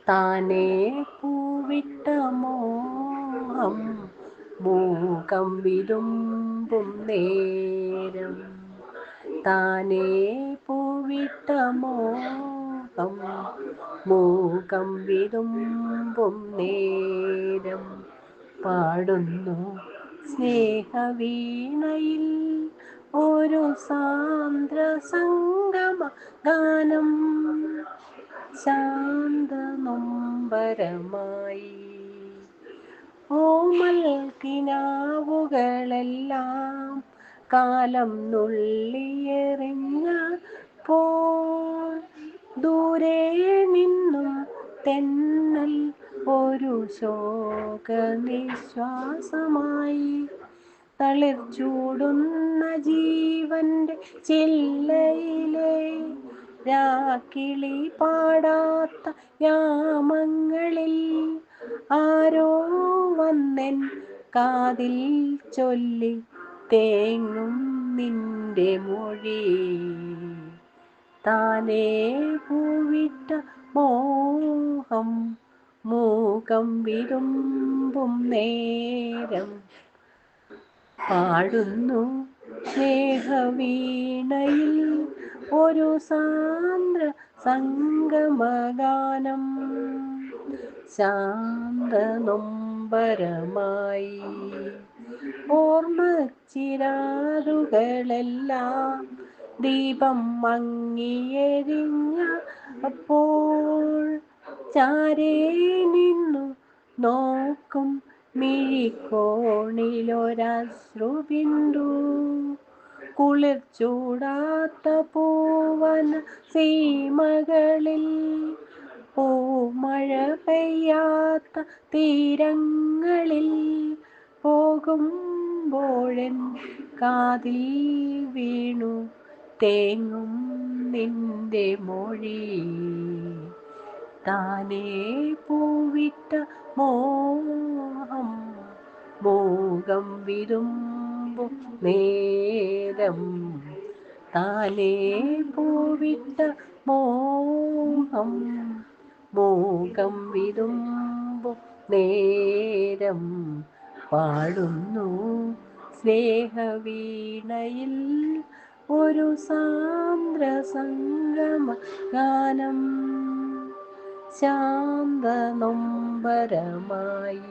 താനേ പൂവിട്ട മോഹം മൂകം വിതുമ്പും നേരം. താനേ പൂവിട്ട മോഹം മൂകം വിതുമ്പും നേരം. പാടുന്നു സ്നേഹവീണയിൽ ഒരു സാന്ദ്ര സംഗമ ഗാനം. ശാന്ത നൊമ്പരമായി ഓമൽ കിനാവുകളെല്ലാം കാലം നുള്ളിയെറിഞ്ഞപ്പോൾ ദൂരെ നിന്നും തെന്നൽ ഒരു ശോക നിശ്വാസമായി. തളിർ ചൂടുന്ന ജീവന്റെ ചില്ലയിലെ രാക്കിളി പാടാത്ത യാമങ്ങളിൽ ആരോ വന്നെൻ കാതിൽ ചൊല്ലി തേങ്ങും നിന്റെ മൊഴി. താനേ പൂവിട്ട മോഹം മൂകം വിതുമ്പും നേരം. പാടുന്നു സ്നേഹവീണയിൽ ഒരു സാന്ദ്ര സംഗമഗാനം. ശാന്ത നൊമ്പരമായി ഓർമ്മച്ചിരാതുകളെല്ലാം ദീപം മങ്ങിയെരിഞ്ഞ അപ്പോൾ ചാരേ നിന്നു നോക്കും മിഴിക്കോണിലൊരശ്രുബിന്ദു. കുളിർ ചൂടാത്ത പൂവന സീമകളിൽ പൂമഴ പെയ്യാത്ത തീരങ്ങളിൽ പോകുമ്പോഴെൻ കാതിൽ വീണു തേങ്ങും നിന്റെ മൊഴി. താനേ പൂവിട്ട മോഹം മൂകം വിതുമ്പും നേരം. താനേ പൂവിട്ട മോഹം മൂകം വിതുമ്പും നേരം. പാടുന്നു സ്നേഹവീണയിൽ ഒരു സാന്ദ്ര സംഗമ ഗാനം. ശാന്ത നൊമ്പരമായി